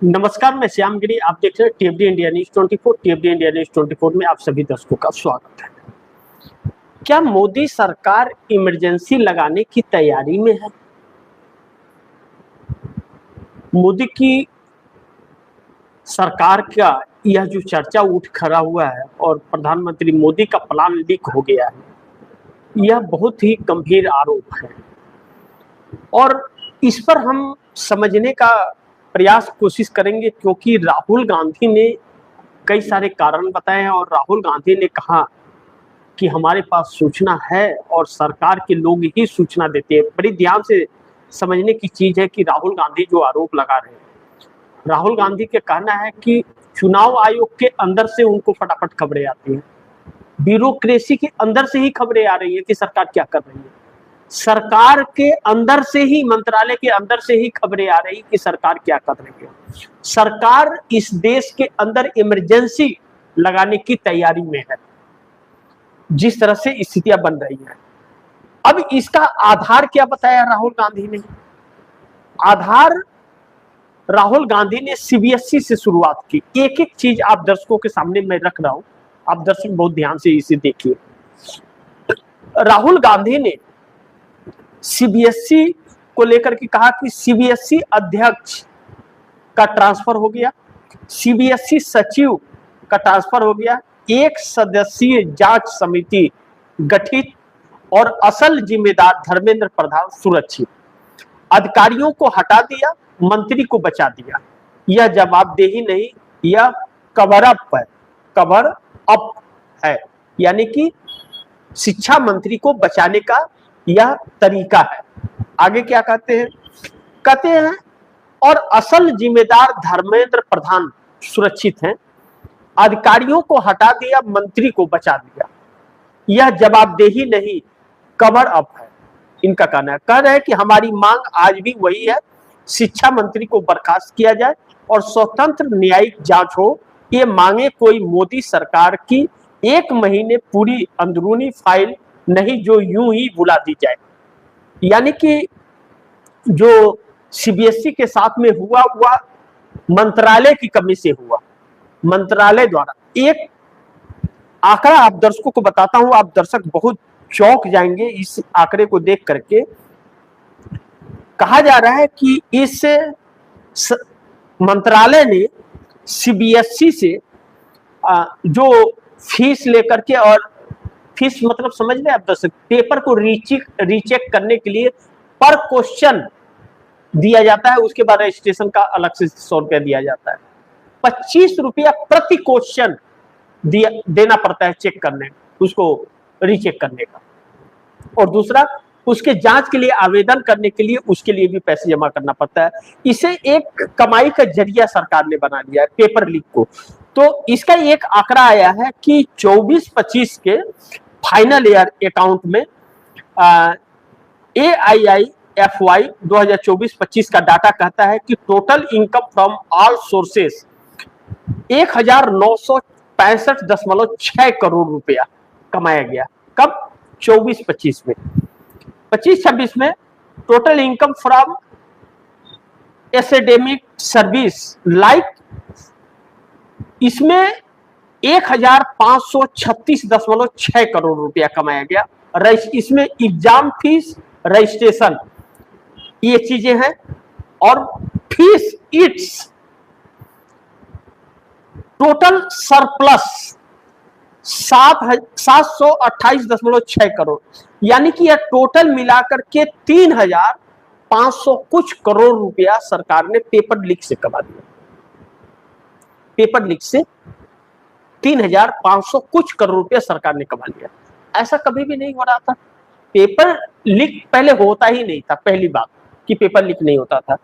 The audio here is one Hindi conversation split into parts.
नमस्कार, मैं श्याम गिरी। आप देख रहे हैं टीएफडी इंडिया न्यूज 24। टीएफडी इंडिया न्यूज 24 में आप सभी दर्शकों का स्वागत है। क्या मोदी सरकार इमरजेंसी लगाने की तैयारी में है? मोदी की सरकार का यह जो चर्चा उठ खड़ा हुआ है और प्रधानमंत्री मोदी का प्लान लीक हो गया है, यह बहुत ही गंभीर आरोप है और इस पर हम समझने का प्रयास कोशिश करेंगे, क्योंकि राहुल गांधी ने कई सारे कारण बताए हैं और राहुल गांधी ने कहा कि हमारे पास सूचना है और सरकार के लोग ही सूचना देते हैं। बड़ी ध्यान से समझने की चीज है कि राहुल गांधी जो आरोप लगा रहे हैं, राहुल गांधी का कहना है कि चुनाव आयोग के अंदर से उनको फटाफट खबरें आती हैं, ब्यूरोक्रेसी के अंदर से ही खबरें आ रही है कि सरकार क्या कर रही है, सरकार के अंदर से ही, मंत्रालय के अंदर से ही खबरें आ रही कि सरकार क्या कर रही है। सरकार इस देश के अंदर इमरजेंसी लगाने की तैयारी में है, जिस तरह से स्थितियां बन रही हैं। अब इसका आधार क्या बताया राहुल गांधी ने? आधार राहुल गांधी ने सीबीएसई से शुरुआत की। एक एक चीज आप दर्शकों के सामने मैं रख रहा हूं, आप दर्शक बहुत ध्यान से इसे देखिए। राहुल गांधी ने सीबीएसई को लेकर के कहा कि सीबीएसई अध्यक्ष का ट्रांसफर हो गया, सीबीएसई सचिव का ट्रांसफर हो गया, एक सदस्यीय जांच समिति गठित और असल जिम्मेदार धर्मेंद्र प्रधान सुरक्षित, अधिकारियों को हटा दिया, मंत्री को बचा दिया। यह जवाबदेही नहीं, यह कवर अप है, कवर अप है, यानी कि शिक्षा मंत्री को बचाने का यह तरीका है। आगे क्या कहते हैं? कहते हैं और असल जिम्मेदार धर्मेंद्र प्रधान सुरक्षित हैं, अधिकारियों को हटा दिया, मंत्री को बचा दिया। यह जवाबदेही नहीं, कवर अप है, इनका कहना है। कह रहे हैं कि हमारी मांग आज भी वही है, शिक्षा मंत्री को बर्खास्त किया जाए और स्वतंत्र न्यायिक जांच हो। ये मांगे कोई मोदी सरकार की एक महीने पूरी अंदरूनी फाइल नहीं जो यूं ही बुला दी जाए। यानी कि जो सीबीएसई के साथ में हुआ मंत्रालय की कमी से हुआ, मंत्रालय द्वारा। एक आंकड़ा आप दर्शकों को बताता हूं, आप दर्शक बहुत चौंक जाएंगे इस आंकड़े को देख करके। कहा जा रहा है कि इस मंत्रालय ने सीबीएसई से जो फीस लेकर के, और फीस मतलब समझ रहे आप दर्शक, पेपर को रीचेक करने के लिए पर क्वेश्चन दिया जाता है, उसके बाद रजिस्ट्रेशन का अलग से 100 रुपया दिया जाता है। 25 रुपया प्रति क्वेश्चन देना पड़ता है चेक करने, उसको रीचेक करने का। और दूसरा, उसके जांच के लिए आवेदन करने के लिए उसके लिए भी पैसे जमा करना पड़ता है। इसे एक कमाई का जरिया सरकार ने बना लिया है, पेपर लीक को। तो इसका एक आंकड़ा आया है कि 24-25 के फाइनल ईयर अकाउंट में AIIFY 2024-25 का डाटा कहता है कि total income from all sources 1965.6 crore रुपया कमाया गया। कब? 24-25 में। 25-26 में total income from academic service like, इसमें 1536.6 करोड़ रुपया कमाया गया। इसमें एग्जाम फीस, रजिस्ट्रेशन, ये चीजें हैं, और fees it's total surplus 728.6 crore, यानी कि यह टोटल मिलाकर के 3500 कुछ करोड़ रुपया सरकार ने पेपर लीक से कमा दिया। पेपर लीक से 3500 कुछ करोड़ रुपया सरकार ने कमा लिया। ऐसा कभी भी नहीं हो रहा था। पेपर लीक पहले होता ही नहीं था, पहली बात कि पेपर लीक नहीं होता था।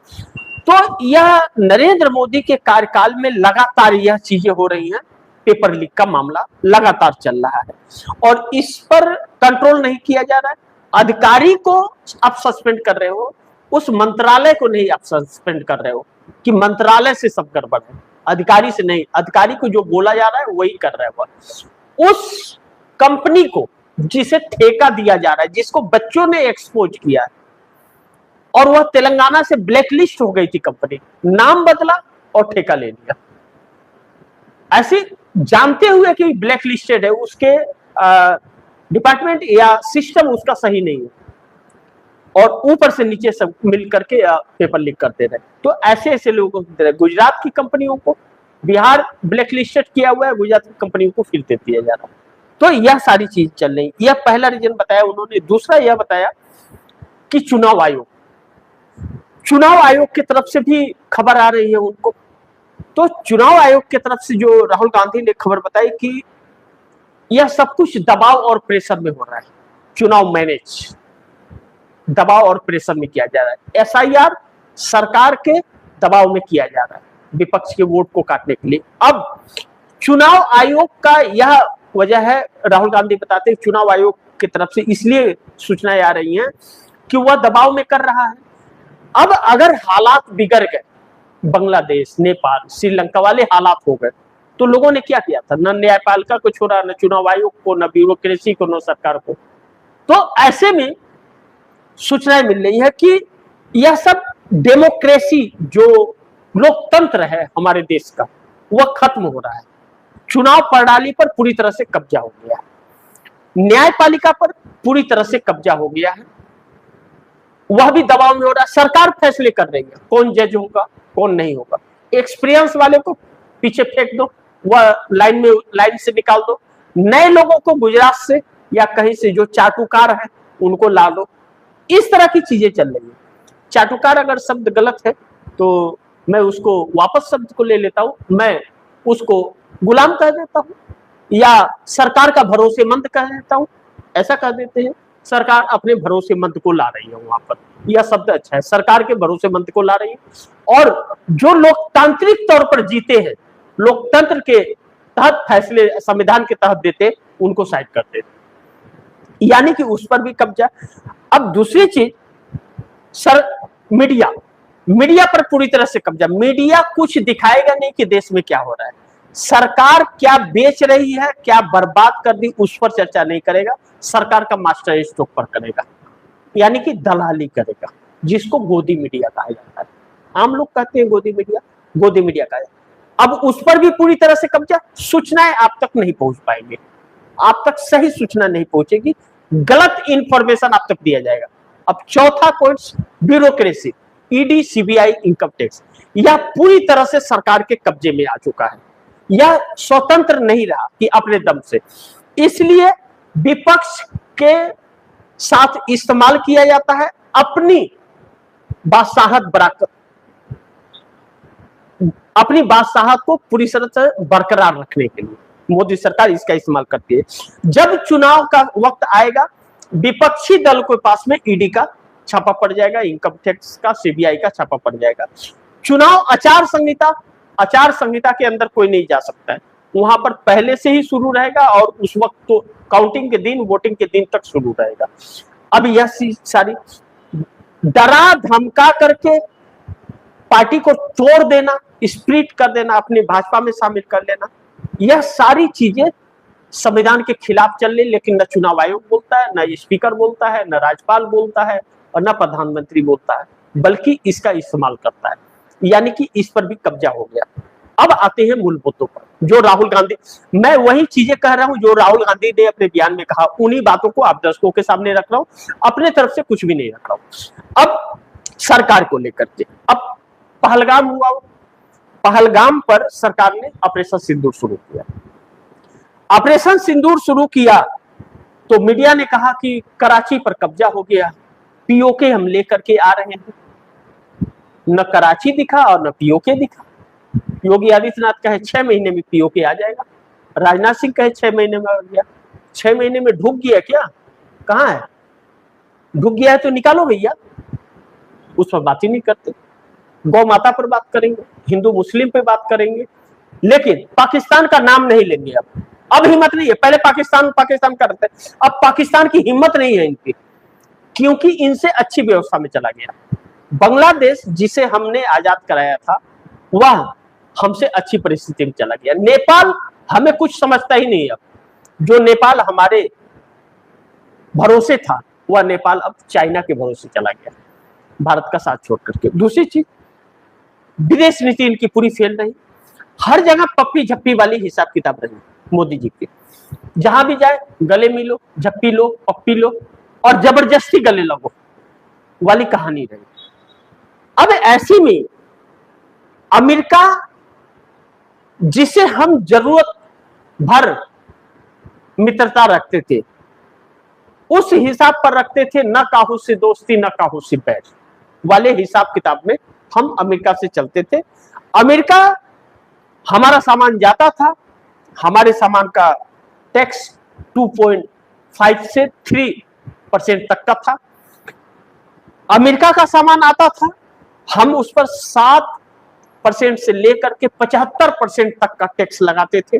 तो यह नरेंद्र मोदी के कार्यकाल में लगातार यह चीजें हो रही हैं, पेपर लीक का मामला लगातार चल रहा है और इस पर कंट्रोल नहीं किया जा रहा है। अधिकारी को आप सस्पेंड कर रहे हो, उस मंत्रालय को नहीं आप सस्पेंड कर रहे हो कि मंत्रालय से सब गड़बड़ है, अधिकारी से नहीं। अधिकारी को जो बोला जा रहा है वही कर रहा है वह। उस कंपनी को जिसे ठेका दिया जा रहा है, जिसको बच्चों ने एक्सपोज किया है, और वह तेलंगाना से ब्लैकलिस्ट हो गई थी कंपनी, नाम बदला और ठेका ले लिया। ऐसे जानते हुए कि ब्लैक लिस्टेड है, उसके डिपार्टमेंट या सिस्टम उसका सही नहीं है, और ऊपर से नीचे सब मिल करके पेपर लीक करते रहे। तो ऐसे ऐसे लोगों को, गुजरात की कंपनियों को बिहार ब्लैक लिस्टेड किया हुआ है, गुजरात की कंपनियों को फिर दे दिया जा रहा है। तो यह सारी चीज चल रही, यह पहला रीजन बताया उन्होंने। दूसरा यह बताया कि चुनाव आयोग की तरफ से भी खबर आ रही है उनको। तो चुनाव आयोग की तरफ से जो राहुल गांधी ने खबर बताई कि यह सब कुछ दबाव और प्रेशर में हो रहा है, चुनाव मैनेज दबाव और प्रेशर में किया जा रहा है, एसआईआर सरकार के दबाव में किया जा रहा है विपक्ष के वोट को काटने के लिए। अब चुनाव आयोग का यह वजह है, राहुल गांधी बताते हैं चुनाव आयोग की तरफ से इसलिए सूचनाएं आ रही हैं कि वह दबाव में कर रहा है। अब अगर हालात बिगड़ गए, बांग्लादेश, नेपाल, श्रीलंका वाले हालात हो गए, तो लोगों ने क्या किया था, न न्यायपालिका को छोड़ा, न चुनाव आयोग को, न ब्यूरोक्रेसी को, न सरकार को। तो ऐसे में सूचनाएं मिल रही है कि यह सब डेमोक्रेसी जो लोकतंत्र है हमारे देश का, वह खत्म हो रहा है। चुनाव प्रणाली पर पूरी तरह से कब्जा हो गया है, न्यायपालिका पर पूरी तरह से कब्जा हो गया है, वह भी दबाव में हो रहा है। सरकार फैसले कर रही है कौन जज होगा कौन नहीं होगा। एक्सपीरियंस वाले को पीछे फेंक दो, वह लाइन से निकाल दो, नए लोगों को गुजरात से या कहीं से जो चाटुकार है उनको ला दो। इस तरह की चीजें चल रही है। चाटुकार अगर शब्द गलत है तो मैं उसको वापस शब्द को ले लेता हूं, मैं उसको गुलाम कह देता हूं, या सरकार का भरोसेमंद कह देता हूं, ऐसा कह देते हैं। सरकार अपने भरोसेमंद को ला रही है वहां पर, यह शब्द अच्छा है, सरकार के भरोसेमंद को ला रही है। और जो लोकतांत्रिक तौर पर जीते हैं, लोकतंत्र के तहत फैसले संविधान के तहत देते, उनको साइड कर देते, यानी कि उस पर भी कब्जा। अब दूसरी चीज, मीडिया पर पूरी तरह से कब्जा। मीडिया कुछ दिखाएगा नहीं कि देश में क्या हो रहा है, सरकार क्या बेच रही है, क्या बर्बाद कर दी, उस पर चर्चा नहीं करेगा। सरकार का मास्टर स्ट्रोक पर करेगा, यानी कि दलाली करेगा, जिसको गोदी मीडिया कहा जाता है। आम लोग कहते हैं गोदी मीडिया का है। अब उस पर भी पूरी तरह से कब्जा। सूचनाएं आप तक नहीं पहुंच पाएंगे, आप तक सही सूचना नहीं पहुंचेगी, गलत इंफॉर्मेशन आप तक दिया जाएगा। अब चौथा point, bureaucracy, ED, CBI, income tax, यह पूरी तरह से सरकार के कब्जे में आ चुका है। यह स्वतंत्र नहीं रहा कि अपने दम से, इसलिए विपक्ष के साथ इस्तेमाल किया जाता है अपनी बादशाहत को पूरी तरह से बरकरार रखने के लिए मोदी सरकार इसका इस्तेमाल करती है। जब चुनाव का वक्त आएगा, विपक्षी दल के पास में ईडी का छापा पड़ जाएगा, इनकम टैक्स का, सीबीआई का छापा पड़ जाएगा। चुनाव आचार संहिता के अंदर कोई नहीं जा सकता है, वहां पर पहले से ही शुरू रहेगा और उस वक्त तो काउंटिंग के दिन, वोटिंग के दिन तक शुरू रहेगा। अब यह सारी डरा धमका करके पार्टी को तोड़ देना, स्प्लिट कर देना, अपने भाजपा में शामिल कर लेना, यह सारी चीजें संविधान के खिलाफ चल रही। लेकिन न चुनाव आयोग बोलता है, न स्पीकर बोलता है, न राज्यपाल बोलता है और न प्रधानमंत्री बोलता है, बल्कि इसका इस्तेमाल करता है, यानी कि इस पर भी कब्जा हो गया। अब आते हैं मूल मुद्दों पर, जो राहुल गांधी, मैं वही चीजें कह रहा हूं जो राहुल गांधी ने अपने बयान में कहा, उन्हीं बातों को आप दर्शकों के सामने रख रहा हूं, अपने तरफ से कुछ भी नहीं रख रहा हूं। अब सरकार को लेकर के, अब पहलगाम हुआ, पहलगाम पर सरकार ने ऑपरेशन सिंदूर शुरू किया। ऑपरेशन सिंदूर शुरू किया तो मीडिया ने कहा कि कराची पर कब्जा हो गया, पीओके हम लेकर के आ रहे हैं। न कराची दिखा और न पीओके दिखा। योगी आदित्यनाथ कहे 6 महीने में पीओके आ जाएगा, राजनाथ सिंह कहे 6 महीने में आ गया। 6 महीने में ढुक गया क्या? कहां है? ढुक गया है तो निकालो भैया, उस पर बात ही नहीं करते। गौ माता पर बात करेंगे, हिंदू मुस्लिम पे बात करेंगे, लेकिन पाकिस्तान का नाम नहीं लेंगे। अब हिम्मत नहीं है, पहले पाकिस्तान करते, अब पाकिस्तान की हिम्मत नहीं है इनकी, क्योंकि इनसे अच्छी व्यवस्था में चला गया। बांग्लादेश जिसे हमने आजाद कराया था, वह हमसे अच्छी परिस्थिति में चला गया। नेपाल हमें कुछ समझता ही नहीं। अब जो नेपाल हमारे भरोसे था, वह नेपाल अब चाइना के भरोसे चला गया, भारत का साथ छोड़ करके। दूसरी चीज, विदेश नीति इनकी पूरी फेल रही, हर जगह पप्पी झप्पी वाली हिसाब किताब रही मोदी जी की। जहां भी जाए गले मिलो, झप्पी लो, पप्पी लो और जबरदस्ती गले लगो वाली कहानी रही। अब ऐसी में अमेरिका, जिसे हम जरूरत भर मित्रता रखते थे, उस हिसाब पर रखते थे, न काहू से दोस्ती न काहू से बैर वाले हिसाब किताब में हम अमेरिका से चलते थे। अमेरिका हमारा सामान जाता था, हमारे सामान का टैक्स 2.5 से 3% तक का था। अमेरिका का सामान आता था, हम उस पर 7% से लेकर के 75% तक का टैक्स लगाते थे।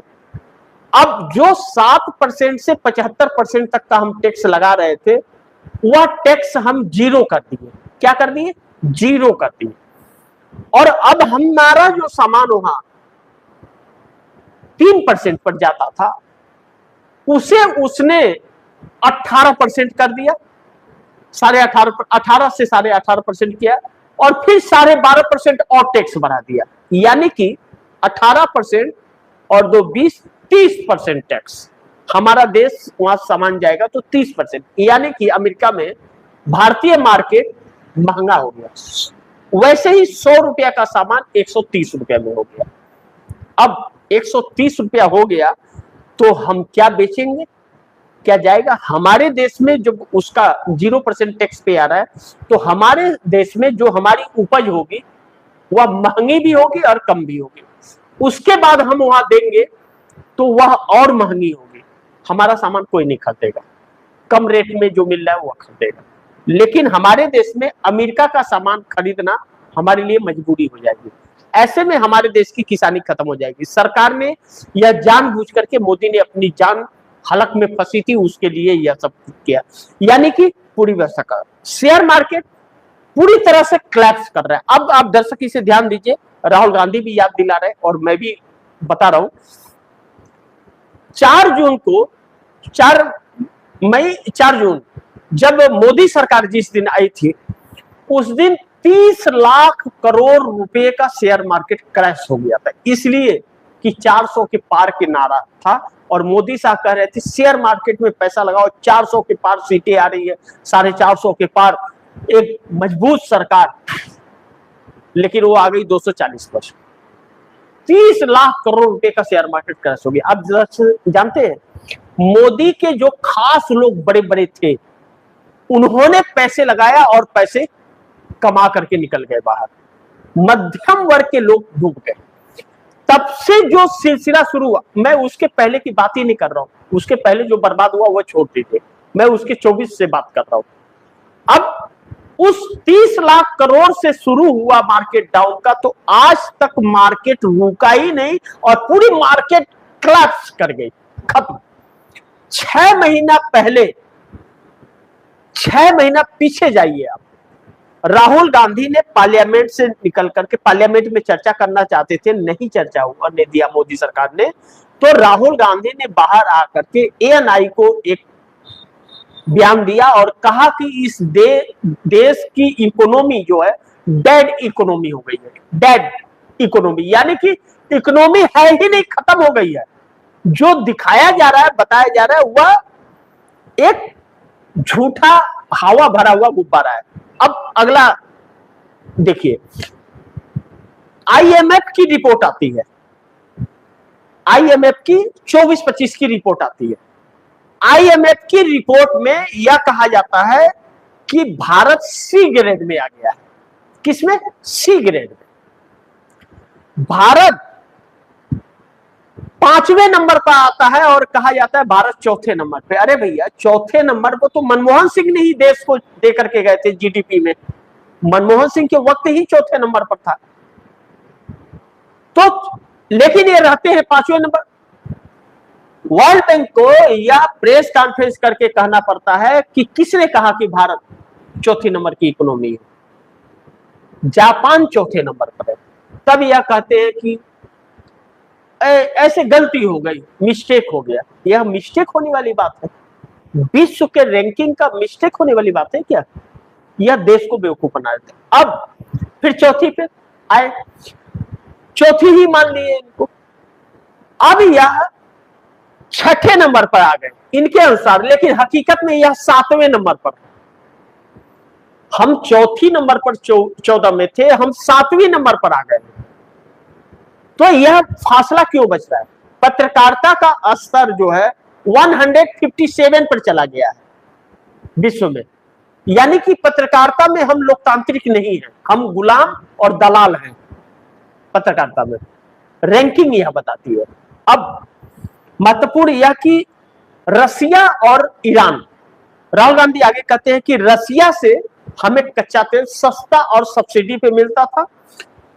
अब जो 7% से 75% तक का हम टैक्स लगा रहे थे, वह टैक्स हम जीरो कर दिए। क्या कर दिए? जीरो कर दिए। और अब हमारा जो सामान वहां 3% पर जाता था, उसे उसने 18% कर दिया, 18 से 18.5% किया और फिर 12.5% और टैक्स बढ़ा दिया। यानी कि 18% और 2 20 30% टैक्स। हमारा देश वहां सामान जाएगा तो 30%, यानी कि अमेरिका में भारतीय मार्केट महंगा हो गया। वैसे ही 100 रुपया का सामान 130 रुपया में हो गया। अब 130 रुपया हो गया तो हम क्या बेचेंगे? क्या जाएगा? हमारे देश में जब उसका 0% टैक्स पे आ रहा है, तो हमारे देश में जो हमारी उपज होगी वह महंगी भी होगी और कम भी होगी। उसके बाद हम वहां देंगे तो वह और महंगी होगी। हमारा सामान कोई नहीं खरीदेगा, कम रेट में जो मिल रहा है वह खरीदेगा। लेकिन हमारे देश में अमेरिका का सामान खरीदना हमारे लिए मजबूरी हो जाएगी। ऐसे में हमारे देश की किसानी खत्म हो जाएगी। सरकार ने यह जानबूझ करके, मोदी ने अपनी जान हलक में फंसी थी, उसके लिए यह सब किया। यानी कि पूरी व्यवस्था का शेयर मार्केट पूरी तरह से क्लैप्स कर रहा है। अब आप दर्शक इसे ध्यान दीजिए, राहुल गांधी भी याद दिला रहे और मैं भी बता रहा हूं। 4 जून जब मोदी सरकार जिस दिन आई थी, उस दिन 30 लाख करोड़ रुपए का शेयर मार्केट क्रैश हो गया था, इसलिए कि 400 के पार के नारा था और मोदी साहब कह रहे थे शेयर मार्केट में पैसा लगाओ, 400 के पार सीटें आ रही है, 450 के पार एक मजबूत सरकार। लेकिन वो आ गई 240 पर। 30 लाख करोड़ रुपए का शेयर मार्केट क्रैश हो गया। आप जानते हैं, मोदी के जो खास लोग बड़े बड़े थे, उन्होंने पैसे लगाया और पैसे कमा करके निकल गए बाहर। मध्यम वर्ग के लोग डूब गए। तब से जो सिलसिला शुरू हुआ, मैं उसके पहले की बात ही नहीं कर रहा हूं, उसके पहले जो बर्बाद हुआ वो छोड़ दीजिए, मैं उसके 24 से बात कर रहा हूं। अब उस 30 लाख करोड़ से शुरू हुआ मार्केट डाउन का, तो आज तक मार्केट रुका ही नहीं और पूरी मार्केट क्लैप्स कर गई, खत्म। 6 महीना पहले, 6 महीना पीछे जाइए आप, राहुल गांधी ने पार्लियामेंट से निकल करके, पार्लियामेंट में चर्चा करना चाहते थे, नहीं चर्चा हुआ, ने दिया मोदी सरकार ने, तो राहुल गांधी ने बाहर आकर के ANI को एक बयान दिया और कहा कि इस देश की इकोनॉमी जो है डेड इकोनॉमी हो गई है। डेड इकोनॉमी यानी कि इकोनॉमी है ही नहीं, खत्म हो गई है। जो दिखाया जा रहा है, बताया जा रहा है, वह एक झूठा हवा भरा हुआ गुब्बारा है। अब अगला देखिए, IMF की रिपोर्ट आती है, IMF की 24-25 की रिपोर्ट आती है। IMF की रिपोर्ट में यह कहा जाता है कि भारत C ग्रेड में आ गया है। किसमें? C ग्रेड में। भारत 5वें नंबर पर आता है और कहा जाता है भारत 4थे नंबर पे। अरे भैया, 4थे नंबर पर तो मनमोहन सिंह ने ही देश को दे करके गए थे GDP में। मनमोहन सिंह के वक्त ही 4थे नंबर पर था, तो लेकिन ये रहते हैं 5वें नंबर। वर्ल्ड बैंक को यह प्रेस कॉन्फ्रेंस करके कहना पड़ता है कि किसने कहा कि भारत 4थे नंबर की इकोनॉमी है, जापान 4थे नंबर पर है। तब यह कहते हैं कि ऐसे गलती हो गई, मिस्टेक हो गया। यह मिस्टेक होने वाली बात है? विश्व के रैंकिंग का मिस्टेक होने वाली बात है क्या? यह देश को बेवकूफ बना देता है। अब फिर चौथी पे आए, चौथी ही मान लिए इनको। अब यह छठे नंबर पर आ गए इनके अनुसार, लेकिन हकीकत में यह 7वें नंबर पर। हम चौथी नंबर पर 14 में थे, हम 7वीं नंबर पर आ गए। तो यह फासला क्यों बच रहा है? पत्रकारिता का स्तर जो है 157 पर चला गया है विश्व में। यानी कि पत्रकारिता में हम लोकतांत्रिक नहीं हैं, हम गुलाम और दलाल हैं पत्रकारिता में। रैंकिंग यह बताती है। अब महत्वपूर्ण यह कि रसिया और ईरान, राहुल गांधी आगे कहते हैं कि रसिया से हमें कच्चा तेल सस्ता और सब्सिडी पे मिलता था,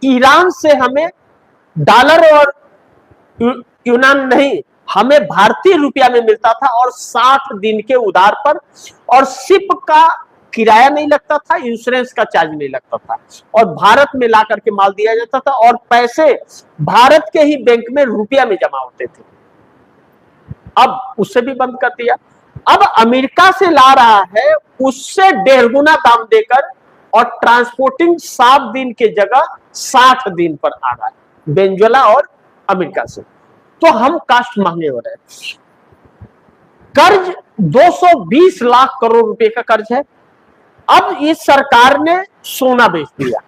ईरान से हमें डॉलर और यूनान नहीं, हमें भारतीय रुपया में मिलता था और 60 दिन के उधार पर, और शिप का किराया नहीं लगता था, इंश्योरेंस का चार्ज नहीं लगता था, और भारत में ला करके माल दिया जाता था, और पैसे भारत के ही बैंक में रुपया में जमा होते थे। अब उससे भी बंद कर दिया। अब अमेरिका से ला रहा है, उससे 1.5 गुना दाम देकर, और ट्रांसपोर्टिंग 7 दिन के जगह 60 दिन पर आ रहा है वेनेजुएला और अमेरिका से। तो हम कास्ट महंगे हो रहे हैं। कर्ज 220 लाख करोड़ रुपए का कर्ज है। अब इस सरकार ने सोना बेच दिया।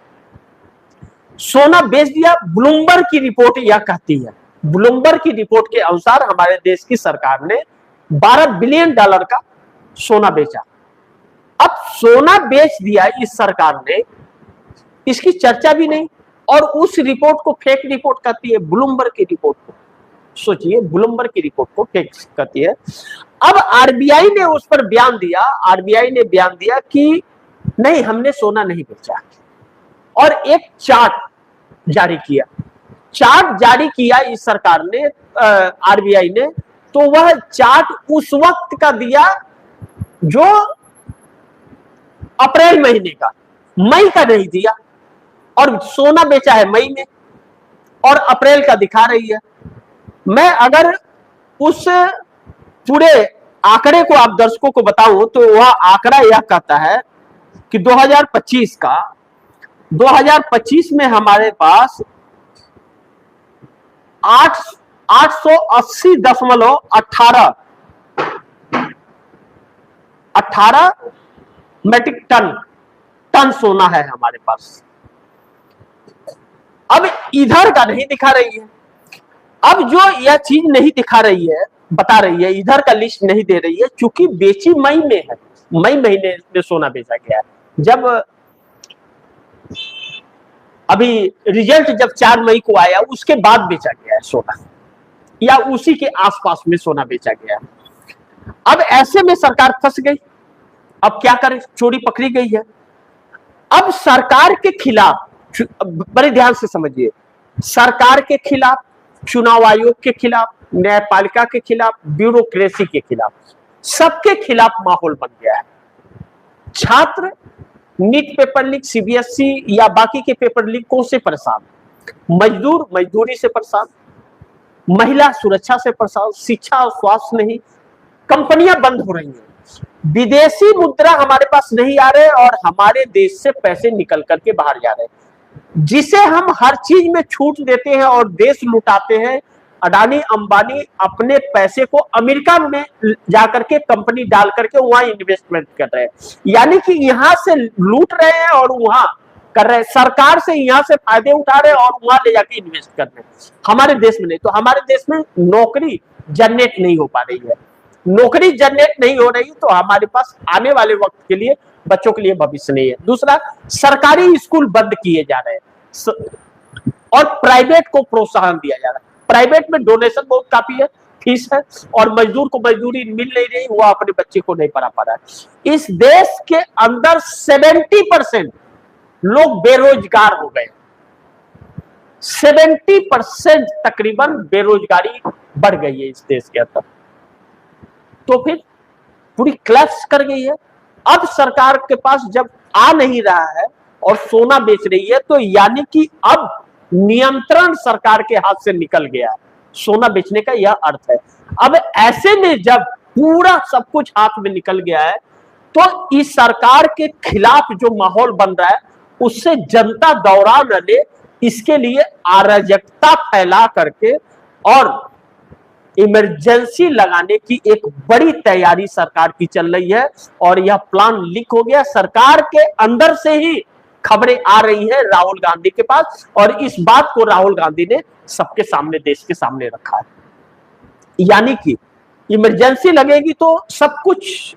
सोना बेच दिया। ब्लूमबर्ग की रिपोर्ट यह कहती है, ब्लूमबर्ग की रिपोर्ट के अनुसार हमारे देश की सरकार ने $12 बिलियन का सोना बेचा। अब सोना बेच दिया इस सरकार ने, इसकी चर्चा भी नहीं, और उस रिपोर्ट को फेक रिपोर्ट कहती है, ब्लूमबर्ग की रिपोर्ट को। सोचिए, ब्लूमबर्ग की रिपोर्ट को फेक कहती है। अब आरबीआई ने उस पर बयान दिया, आरबीआई ने बयान दिया कि नहीं, हमने सोना नहीं बेचा, और एक चार्ट जारी किया। चार्ट जारी किया इस सरकार ने, आरबीआई ने, तो वह चार्ट उस वक्त का दिया जो अप्रैल महीने का, मई का नहीं दिया, और सोना बेचा है मई में, और अप्रैल का दिखा रही है। मैं अगर उस पूरे आंकड़े को आप दर्शकों को बताऊं तो वह आंकड़ा यह कहता है कि 2025 में हमारे पास 880.18 मेट्रिक टन सोना है हमारे पास। अब इधर का नहीं दिखा रही है। अब जो यह चीज नहीं दिखा रही है, बता रही है, इधर का लिस्ट नहीं दे रही है, क्योंकि बेची मई में है, मई महीने में सोना बेचा गया है। जब अभी रिजल्ट जब 4 मई को आया, उसके बाद बेचा गया है सोना, या उसी के आसपास में सोना बेचा गया है। अब ऐसे में सरकार फंस गई। अब क्या करे, चोरी पकड़ी गई है। अब सरकार के खिलाफ, बड़े ध्यान से समझिए, सरकार के खिलाफ, चुनाव आयोग के खिलाफ, न्यायपालिका के खिलाफ, ब्यूरोक्रेसी के खिलाफ, सबके खिलाफ माहौल बन गया है। छात्र नीट पेपर लीक, सीबीएसई या बाकी के पेपर लीकों से परेशान, मजदूर मजदूरी से परेशान, महिला सुरक्षा से परेशान, शिक्षा और स्वास्थ्य नहीं, कंपनियां बंद हो रही हैं, विदेशी मुद्रा हमारे पास नहीं आ रहे, और हमारे देश से पैसे निकल करके बाहर जा रहे हैं, जिसे हम हर चीज में छूट देते हैं और देश लुटाते हैं। अडानी अंबानी अपने पैसे को अमेरिका में जाकर के कंपनी डाल करके वहां इन्वेस्टमेंट कर रहे हैं, यानी कि यहां से लूट रहे हैं और वहां कर रहे हैं। सरकार से यहां से फायदे उठा रहे हैं और वहां ले जाके इन्वेस्ट कर रहे हैं। हमारे देश में नहीं। तो हमारे देश में नौकरी जनरेट नहीं हो पा रही है। नौकरी जनरेट नहीं हो रही तो हमारे पास आने वाले वक्त के लिए, बच्चों के लिए भविष्य नहीं है। दूसरा, सरकारी स्कूल बंद किए जा रहे हैं और प्राइवेट को प्रोत्साहन दिया जा रहा है। प्राइवेट में डोनेशन बहुत काफी है, फीस है, और मजदूर को मजदूरी मिल नहीं रही, वो अपने बच्चे को नहीं पढ़ा पा रहा है। इस देश के अंदर 70% लोग बेरोजगार हो गए। 70% तकरीबन बेरोजगारी बढ़ गई है इस देश के अंदर। तो फिर पूरी क्लैश कर गई है। अब सरकार के पास जब आ नहीं रहा है और सोना बेच रही है, तो यानी कि अब नियंत्रण सरकार के हाथ से निकल गया है। सोना बेचने का यह अर्थ है। अब ऐसे में जब पूरा सब कुछ हाथ में निकल गया है, तो इस सरकार के खिलाफ जो माहौल बन रहा है, उससे जनता दौरा न ले, इसके लिए अराजकता फैला करके और इमरजेंसी लगाने की एक बड़ी तैयारी सरकार की चल रही है। और यह प्लान लीक हो गया, सरकार के अंदर से ही खबरें आ रही हैं राहुल गांधी के पास, और इस बात को राहुल गांधी ने सबके सामने, देश के सामने रखा है। यानी कि इमरजेंसी लगेगी तो सब कुछ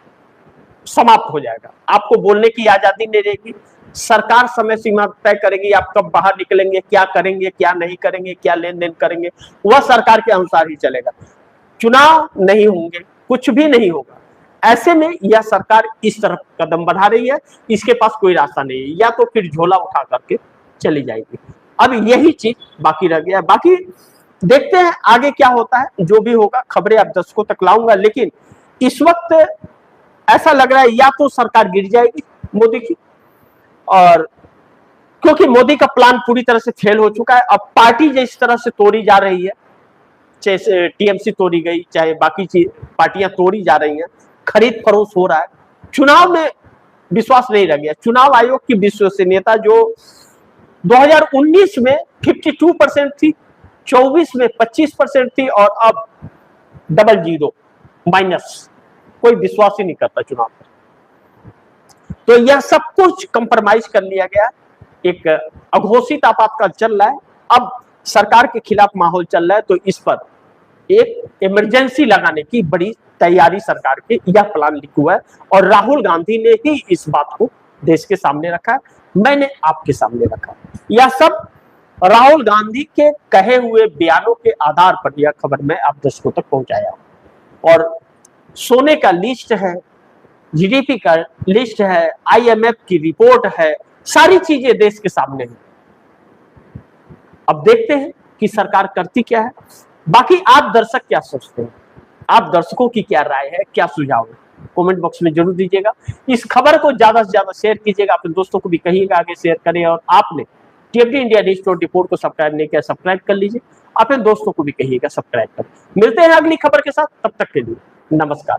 समाप्त हो जाएगा, आपको बोलने की आजादी नहीं रहेगी, सरकार समय सीमा तय करेगी आप कब बाहर निकलेंगे, क्या करेंगे, क्या नहीं करेंगे, क्या लेन देन करेंगे, वह सरकार के अनुसार ही चलेगा। चुनाव नहीं होंगे, कुछ भी नहीं होगा। ऐसे में यह सरकार इस तरफ कदम बढ़ा रही है, इसके पास कोई रास्ता नहीं है, या तो फिर झोला उठा करके चली जाएगी। अब यही चीज बाकी रह गया। बाकी देखते हैं आगे क्या होता है, जो भी होगा खबरें आप दर्शकों तक लाऊंगा। लेकिन इस वक्त ऐसा लग रहा है या तो सरकार गिर जाएगी मोदी की, और क्योंकि मोदी का प्लान पूरी तरह से फेल हो चुका है। अब पार्टी जिस तरह से तोड़ी जा रही है, चाहे टीएमसी तोड़ी गई, चाहे बाकी चीज पार्टियां तोड़ी जा रही हैं, खरीद फरोख्त हो रहा है, चुनाव में विश्वास नहीं रह गया। चुनाव आयोग की विश्वसनीयता जो 2019 में 52% थी, 24 में 25% थी, और अब डबल जीरो माइनस, कोई विश्वास ही नहीं करता चुनाव पर। तो यह सब कुछ कंप्रोमाइज कर लिया गया, एक अघोषित आपातकाल चल रहा है, अब सरकार के खिलाफ माहौल चल रहा है। तो इस पर एक इमरजेंसी लगाने की बड़ी तैयारी सरकार की, यह प्लान लिखा हुआ है, और राहुल गांधी ने ही इस बात को देश के सामने रखा है, मैंने आपके सामने रखा। यह सब राहुल गांधी के कहे हुए बयानों के आधार पर यह खबर मैं आप दर्शकों तक पहुंचाया हूं। और सोने का लिस्ट है, जीडीपी का लिस्ट है, आईएमएफ की रिपोर्ट है, सारी चीजें देश के सामने हैं। अब देखते हैं कि सरकार करती क्या है। बाकी आप दर्शक क्या सोचते हैं, आप दर्शकों की क्या राय है, क्या सुझाव है, कमेंट बॉक्स में जरूर दीजिएगा। इस खबर को ज्यादा से ज्यादा शेयर कीजिएगा, अपने दोस्तों को भी कहिएगा आगे शेयर करें। और आपने टीएमटी इंडिया न्यूज़ 24 को सब्सक्राइब नहीं किया, सब्सक्राइब कर लीजिए, अपने दोस्तों को भी कहिएगा सब्सक्राइब करें। मिलते हैं अगली खबर के साथ, तब तक के लिए नमस्कार।